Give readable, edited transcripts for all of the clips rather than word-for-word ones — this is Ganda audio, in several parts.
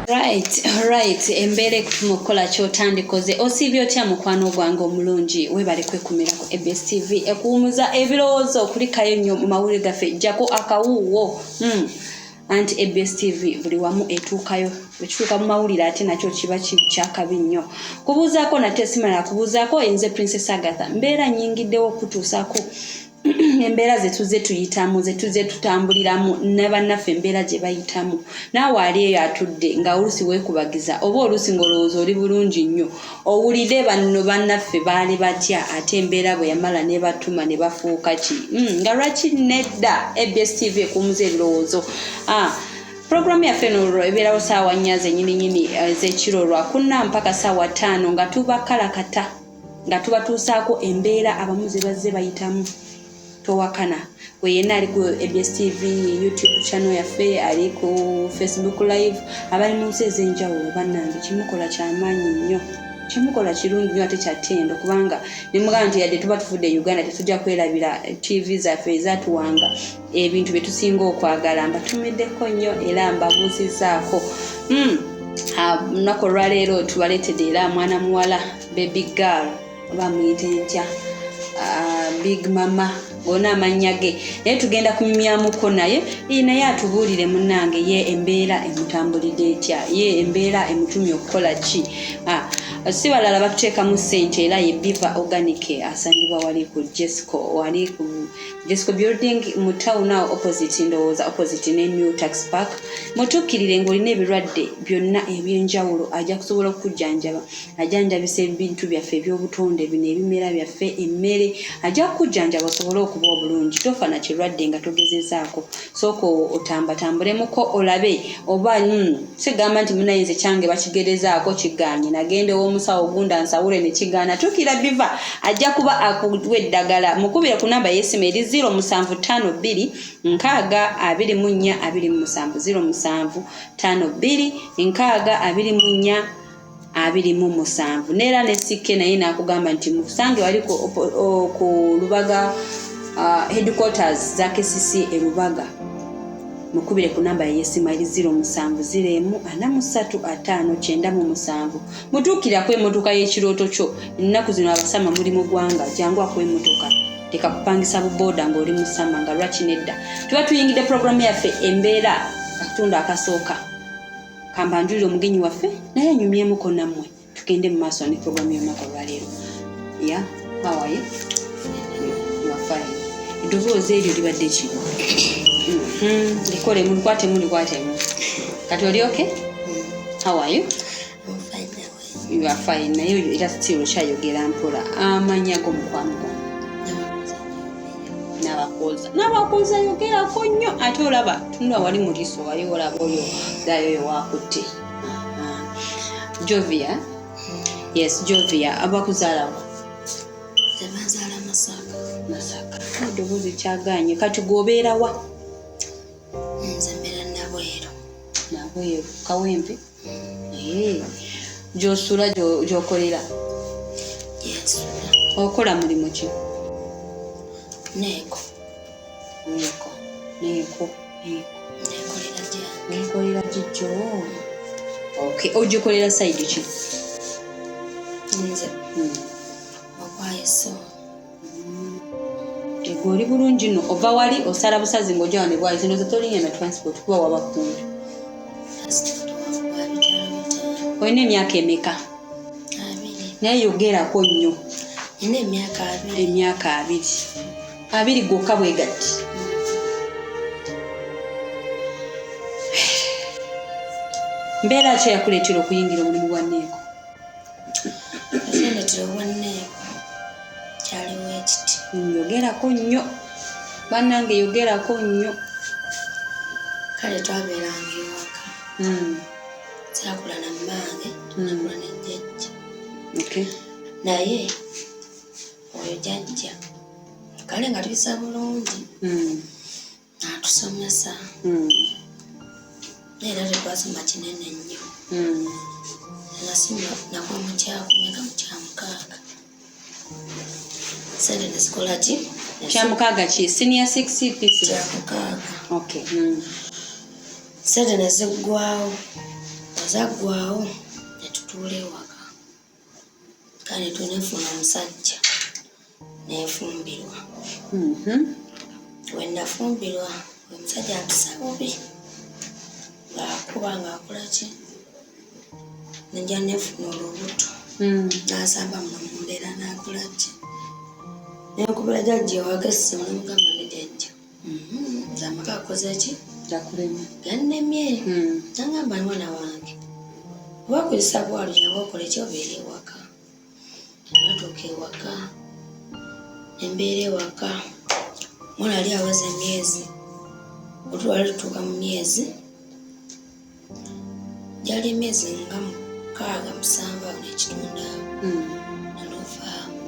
Right. Embere mukola kyotandikoze osibye otya mukwano gwange omulungi webale kwekumira ku ABS TV ekuumuza ebirowoozo kulikayo nnyo mu mawulire gaffe jjako akawuuwo anti ABS TV buli wamu etuukayo ekituuka mu mawulire ate nakyo kiba kyakabi nnyo kubuuzaako nate simala kubuuzaako nze Princess Agatha mbeera nnyingiddewo okutuusaako embeera zetuze tuyitamu zetuze tutambuliramu ne bannaffe embeera gye bayitamu naawe ali eyo atudde nga oluusi weekubagiza oba oluusi ng'olowooza oli bulungi nnyo owulire banno bannaffe baali batya ate embeera bwe yamala ne batuma ne bafuuka ki nga lwaki nedda ABS TV ekuumuza ebirowoozo Programu yaffe n'olwo ebeerawo ssaawa 4 zennyininyini ez'ekiro lwa 4 mpaka ssaawa 5 nga tubakalakata nga tubatuusaako embeera abamu ze bazze bayitamu towakana we yenna ali ku ABS TV YouTube channel yaffe ali ku Facebook live abali mu nsi ez'enjawulo bannange kimukola ky'amaanyi nnyo kimukola kirungi nnyo ate kyattendo kubanga ne mugamba nti yadde tuba tufudde Uganda tetujja kwerabira TV zaffe ezatuwanga ebintu bye tusinga okwagala mbatumiddeko nnyo era mbabuuzizaako lunaku olwaleero tubaleetedde era mwana muwala baby girl oba muyite ntya big mama gonna amannya ge naye tugenda kunyumyamuko naye naye atubuulire munnange ye embeera emutambulidde etya ye embeera emutumye okukola ki si balala batuteekamu ssente era ye Biva Organic asangibwa wali ku Jesco building mu town awo opposite ne New Tax Park mutuukirire ng'olina ebirwadde byonna eby'enjawulo ajja kusobola okujjanjaba ajanjabisa ebintu byaffe eby'obutonde bino ebimera byaffe emmere ajja kujjanjaba osobole okuba obulungi tofa na kirwadde nga togezezaako sooka otambatambulemuko olabe oba sigamba nti munayinze kyange bakigerezaako kigaanye nagende w'omusawo gunda nsawule ne kigaana tuukira Biva ajja kuba akuwa eddagala mukubire ku namba y'essimu eri 0752 624 27 0752 624 27 neera ne sikke naye nakugamba nti mukusange wali ku Lubaga headquarters za KCC Lubaga mukubire ku namba y'essimu eri 0704435997 mutuukirako emmotoka y'ekirooto kyo ennaku zino abasama muli mu ggwanga jangu akw'emmotoka teka kupangisa buboda ng'oli musama nga lwaki nedda tuba tuyingidde programu yaffe embeera akatundu akasooka kambanjulire omugenyi waffe naye anyumyemuko nammwe tugende mu maaso ne programu y'olunaku olwaleero how are you? You are fine. Eddoboozi eryo libadde ki? Likolemu likwatemu kati oli okay? How are you? I'm fine. You are fine. Naye era still okyayogera mpola amannya g'omukwano gwo n'abakoza yogerako nnyo ate olaba tunula wali mu liiso wali olaba oyo dayo waakutte Jovia. Yes, Jovia abakuzaalawo tebazaala Masaka eddoboozi kyagaanye kati gwobeera wa? Nze mbeera Nabweru Kawempe gy'osula gy'okolera okola mulimu ki? Neeko neekolera jjijjo ogikolera sayidi ki? nze okwayeso ego oli bulungi nno ova wali osala busazi ng'ojja wane bwayiso ndoza tolinnya na transport kuba wabakundu olina emyaka emeka? 2 naye yogerako nnyo. Nina emyaka 2 2 gokka bwe gatti mbeera ki yakuleetera okuyingira omulimu gwa Neeko? kyaliwo ekiti yogerako nnyo bannange yogerako nnyo kale twabeeranga ewaka saakula na mmange nakula ne jjajja naye oyo jjajja kale nga tuyisa bulungi n'atusomesa era tetwasoma kinene nnyo nakwa mukyakumeka mukyamukaaga sente nezikola ki kyamukaaga ki senior 6 pieces kyamukaaga okay sente neziggwawo zaggwawo ne tutuula ewaka kale tunefuna omusajja neefumbirwa. We nafumbirwa omusajja mpisa bubi ng'akuba ng'akola ki nejja nefuna olubuto n'asamba muno mu mbeera n'akola ki nenkubira jjajja ewaka essimu nemugamba ne jjajja amaka akoze ki gannemye nangamba mwana wange oba kuyisa bwalo nyawe okole ki obeera ewaka natuuka ewaka embeera ewaka mwana ali aweza emyezi olutwali lutuuka mu myezi gyali emyezi nga 6-7 n'ekitundu naluvaamu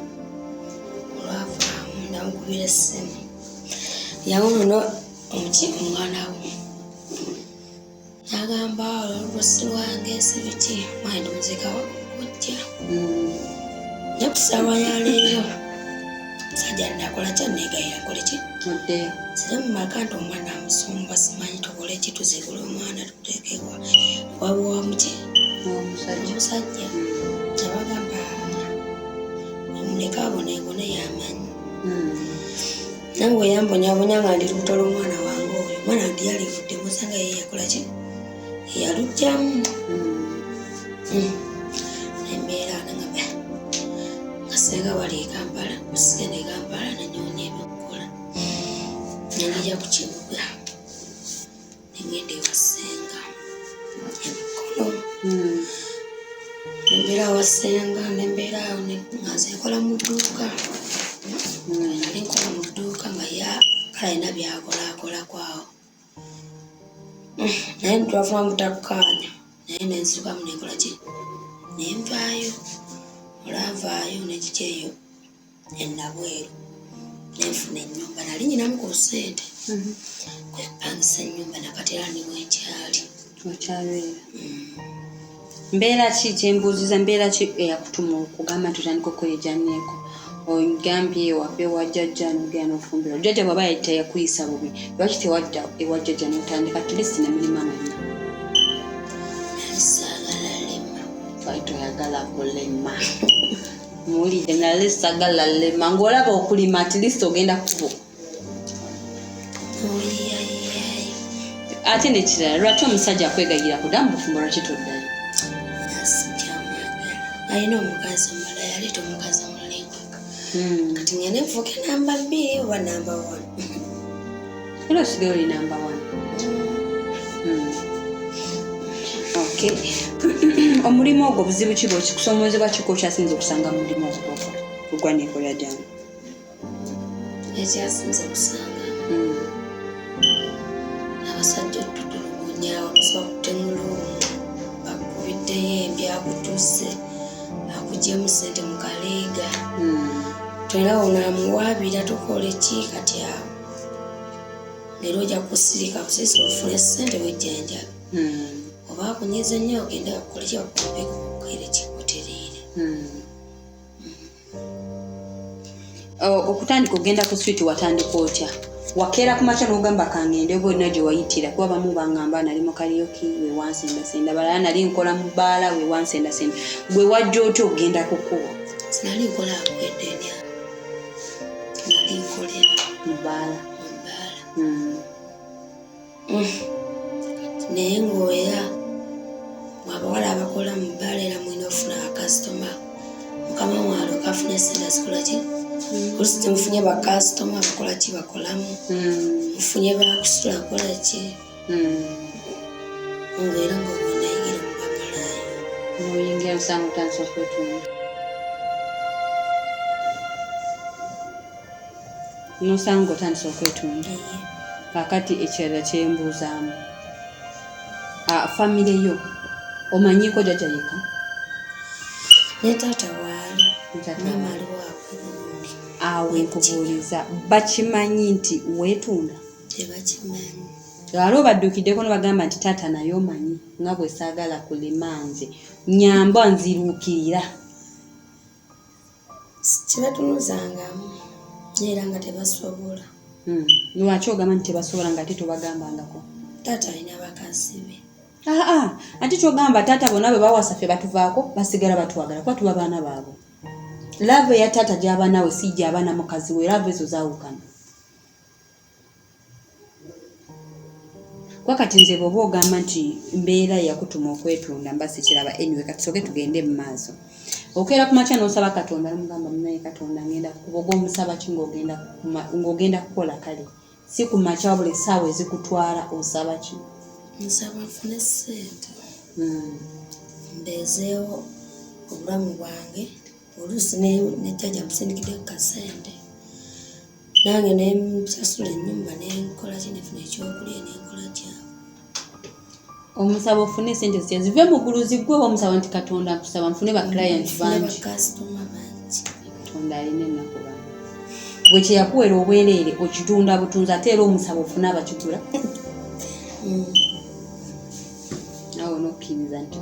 olwavaamu namukubira essimu yawe muno omwana we n'agamba olubusi lwange sibiki mwana ndi muzika wakujja ne ku ssaawa ya leero sajja nakola kya negayira kole ki sire mu maka nti omwana amusumba simanyi tokole ki tuzigula omwana tuteekewa wabuwa muki omusajja abagamba omuleka aboneebone yamanyi nange weyambonyabonya nga ndi lubuto lw'omwana wange oyo omwana ndi yalivudde musanga ye yakola ki yalugjamu nembeera nangamba ngasenga wali Kampala kusigende Kampala nenyonya ebyokukola nenija ku kibuga nengenda ewasenga emikono nembeera wasenga nembeera awo ngaze nkola mu dduuka nali nkola mu dduuka nga kale alina byakolakola kwawo naye ntwafuna mutakkaanya naye nensirukamu nenkola ki nenvaayo olwavaayo nekikyeyo enabweru nenfuna ennyumba nali nyinamu ku ssente kwepangisa ennyumba nakati era ni bwenkyali okyabeera mbeera ki kyembuuziza mbeera ki eyakutuma okugamba nti otandika okwejanneeko ogambye wava ewa jjajja nogenda n'ofumbira jjajja bw'aba yayita yakuyisa bubi lwaki tewadda ewa jjajja n'otandika tulisi ne mulima mwenna nalisaagala lema twali toyagala kulema muwulire nali sagala lema ng'olaba okulima at least ogenda kubo ate nekirala lwaki omusajja akwegayira kuddamu bufumbo lwaki toddayo alina omukazi omulala yaleeta omukazi omulengwa kati ngenda nfuuke namba 2 oba namba 1 era osigaye oli namba 1 okay omulimu ogwo buzibu ki bw'okikusoomoozebwa kiko kyasinze okusanga mu mulimu ogwo ogwa neekola gyange ekyasinze okusanga abasajja otutulugunya okusoba kutemulumu bakubiddeyo embyakutuse akugyemu ssente mu kaleega tolina onaamuwaabira tukole ki kati awo leero ojja kusirika kusirisa ofune ssente wejjanjabi oba akunyiza nnyo ogenda okole ki okubeekukukwere kikutereere okutandika ogenda ku switi watandika otya wakeera ku makya n'ogamba kangende oba olina gye wayitira kuba bamu bangamba nali mu kaliyoki we wansendasenda balala nali nkola mu bbaala we wansendasenda gwe wajja otya ogenda kukuba sinali nkola akwedenya nali nkolera mu bbaala naye ng'oera abawala abakola mu bbaala era mulina ofuna bakasitoma mukama mwalo kafuna essente zikola ki olusi temufunye bakasitoma bakola ki bakolamu mufunye bakusula kola ki ng'era ng'obonayigira mu bamalaayo noyingira musango otandisa okwetunda nosanga otandisa okwetunda kakati ekirala kyembuuzaamu famire yo omanyiko jjajja yeka ne taata waali maama aliwo akwebulungi awe nkubuuliza bakimanyi nti weetunda tebakimanyi lwali obadduukiddeko nobagamba nti taata naye omanyi nga bwe saagala kulima nze nyamba nziruukirira kibatunuzangamu era nga tebasobola lwaki ogamba nti tebasobola nga ate tobagambangako taata alina bakazi be ate kyogamba taata bonna bwe bawasaffe batuvaako basigala batuwagala kuba tuba baana baabwe. Lave ya taata gy'abaana we si gy'abaana mukazi we, lave ezo zaawukana. Kwa kati nze bw'oba ogamba nti mbeera yakutuma okwetunda mba sikiraba. Anyway kati soke tugende mu maaso. Okeera ku makya n'osaba Katonda n'omugamba munaye Katonda ngenda kuboga omusaba ki ng'ogenda kukola kale. Si ku makya wabula essaawa ezikutwala osaba ki? Nsaba nfune ssente. Mbeezeewo obulamu bwange. Oluusi nejjajja musindikidde ku kasente. Nange ne nsasula ennyumba nenkola ki nefuna ekyokulya nenkola kyawe. Omusaba ofune sente zitya zive mu ggulu ziggwewo omusaba nti Katonda nkusaba nfune ba client bangi. Katonda alina ennaku bangi. Bwe kye yakuwera obwereere okitunda butunzi ate era omusaba ofune abakigula. Awo n'okkiriza nti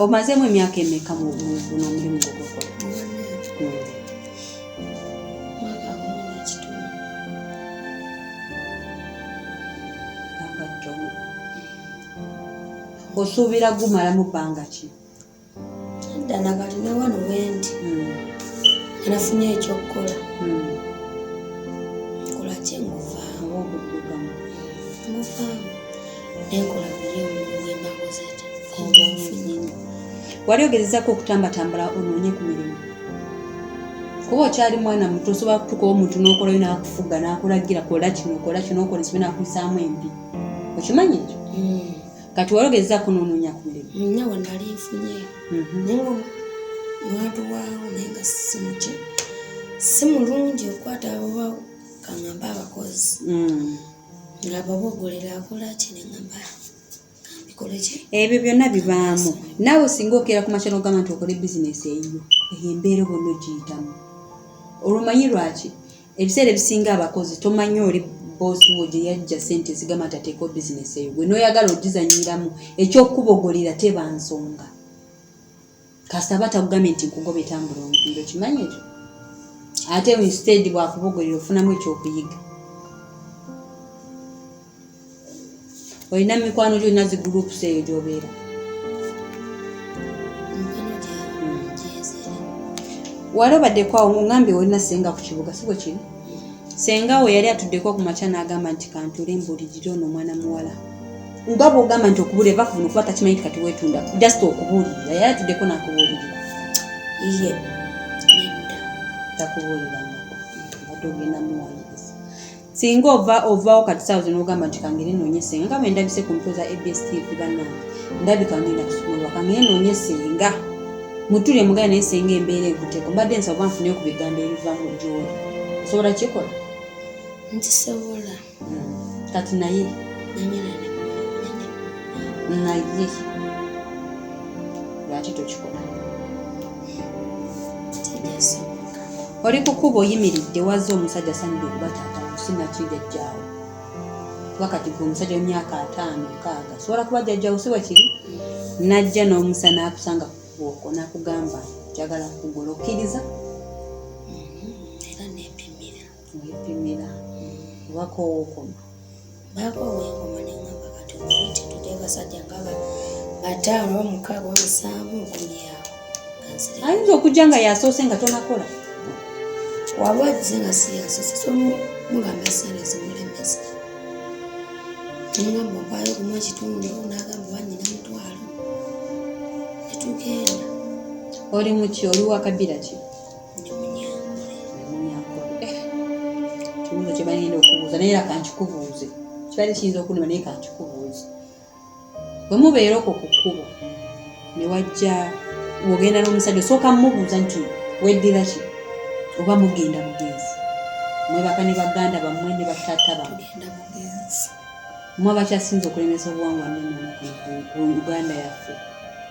omazeemu emyaka emeka mu guno omulimu gwo gwokola? Osuubira gumalamu bbanga ki? Ddala kati ne wano wendi nafunye ekyokukola. Nkola ki nguvaamu nenkola buli omulimu gwemba nkozete nfunye. Wali ogezezaako okutambatambula onoonye ku mirimu? Kuba okyali mwana muto osobola kutuukawo omuntu n'okolayo n'akufuga n'akulagira kola kino okola nsibe n'akuyisaamu embi. Okimanyi ekyo? Kati wali ogezezaako n'onoonya ku mirimu? Nnawe nali nfunye naye mwatuwaawo naye nga si mulungi okukwata abo kaŋŋamba abakozi nga babogolera akola ki neŋŋamba kambikole ki. Ebyo byonna bibaamu. Naawe singa okeera ku makya n'ogamba nti okole bizinesi eyiyo eyo embeera bonna ogiyitamu. Olumanyi lwaki? Ebiseera ebisinga abakozi tomanyi oli boosi wo gye yajja ssente zigamba nti ateekao bizinesi eyo. Gwe n'oyagala ogizanyiramu ekyokukubogolera teba nsonga. Kasita batagugambye nti nkugoba etambula omupiira okimanyi ekyo? Ate instead bwakubogolera ofunamu ekyokuyiga. Olina mikwano gyonna zi groups eyo gy'obeera? Wali obaddeko awo ngambye olina senga ku kibuga si bwe kiri? Senga we yali atuddeko ku makya n'agamba nti kantuule mbuulirire ono omwana muwala. Nga bw'ogamba nti okubuulira eva kuno kuba takimanyi nti kati weetunda just okubuulirira. Yali atuddeko n'akubuulirira. Iye takubuulirangako ate ogenda muwandiisa. Singa ovaawo kati saawa zino n'ogamba nti kangere noonye senga nga bwe ndabise ku mpyo za ABS TV bannange ndabika ngenda kusumulwa kangere noonye senga mutule mugane naye senga embeera ekuteko mbadde nsaba nfuneyo ku bigambo ebivamu gy'oli. Osobola kikola? Nkisobola. Kati naye lwaki tokikola? Oli ku kkubo oyimiridde wazze omusajja sanidde okuba taata sinaki jjajjaawo. Kuba kati gwe omusajja w'emyaka 5-6 sobola kuba jjajjaawo si bwe kiri? Najja n'omusa n'akusanga ku kkubo okwo n'akugamba njagala kugula okkiriza? Era neepimira. Weepimira obako wookoma? Baako weekoma neŋŋamba kati omanyi nti tudde basajja nga 5 6 7 10 ayinza okujja nga yasoose nga tonakola. Waba agize nga si yasoose so mugamba esente zimulemesa. Neŋŋamba opaayo okumu ekitundu n'agamba banyina mutwalo netugenda. Oli muki? Oli wa kabira ki? Ndi Munyankole. Kibuuzo kye bagenda okubuuza naye era kankikubuuze. Kibali kiyinza okuluma naye kankikubuuze. Bwe mubeera okwo ku kkubo ne wajja ogenda n'omusajja osooka mmubuuza nti weddira ki oba mugenda mugenzi? Mwebaka ne baganda bammwe ne bataata bammwe. Tugenda mugenzi. Mmwe abakyasinza okulemesa obuwangwa nnene ku Uganda yaffe.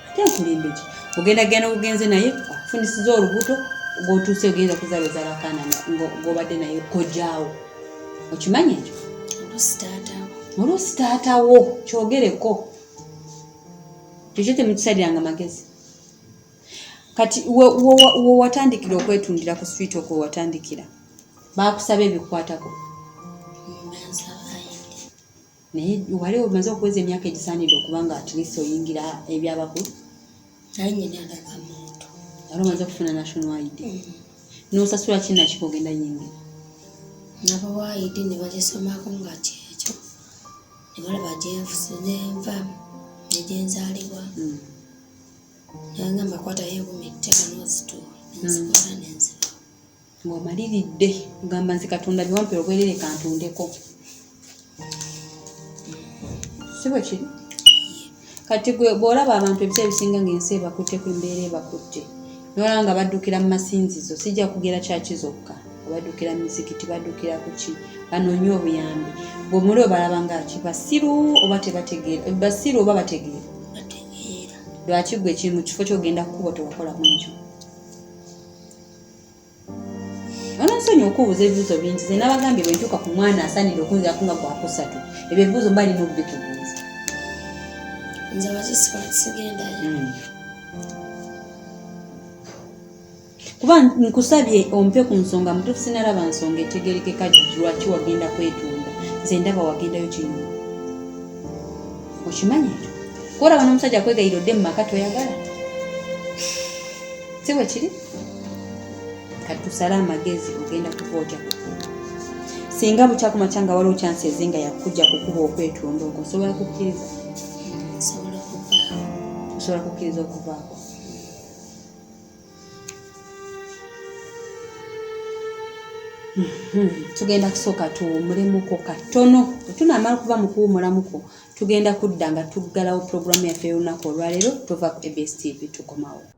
Ate nkulembe ki? Ogenda obugenzi naye akufundisiza olubuto ng'otuuse ogenda kuzaala akaana ng'obadde naye kojjaawo. Okimanyi ekyo? Oluusi taatawo kyogereko. Ekyo temukisaliranga magezi. Kati we watandikira okwetundira ku street okwo watandikira baakusaba ebikwatako? naye wali omaze okuweza emyaka egisaanidde okuba nga at least oyingira ebyabakulu naye nyina alaga muntu wali omaze okufuna national ID n'osasula kinaki kogenda yingira nabo waidi ne bagisomako nga kyekyo ne balaba gyenva negyenzaalibwa naye nga mbakwatayo enkumi tteka n'ozituula nenzikola nenziba ng'omaliridde ogamba nzi katonda biwampera obwerere kantundeko si bwe kiri kati gwe bw'olaba abantu ebiseera ebisinga ng'ensi ebakutte ku embeera ebakutte nolaba nga baddukira mu masinzizo sijja kugera kyaki zokka baddukira mu mizikiti baddukira ku ki banoonye obuyambi bwe muli obalaba nga ki basiru oba tebategeera basiru oba bategeera lwaki gwe kiri mu kifo ky'ogenda kkubo tewakola munkyo onansonyi okubuuza ebibuuzo bingi ze nabagambye bwe ntuuka ku mwana asaanira okunzirako nga gwakusatu ebyo ebibuuzo mba alina okubitubuuza nze wakisobola sigendayo kuba nkusabye ompe ku nsonga mutuufu sinalaba nsonga etegerekeka lwaki wagenda kwetunda nze ndaba wagendayo kinyuma okimanyi ekyo kuolaba n'omusajja kwegayirodde mu maka toyagala si bwe kiri kati tusale amagezi ogenda kuva ojja singa bukyakumakya nga waliwo kyansi ezinga yakujja kukuba okwetunda okwo osobola kukkiriza osobola kukkiriza okuvaako tugenda kusooka tuwumulemuko katono tunamala okuva mu kuwumulamuko tugenda kudda nga tuggalawo puroguramu yaffe y'olunaku olwaleero tuva ku ABS TV tukomawo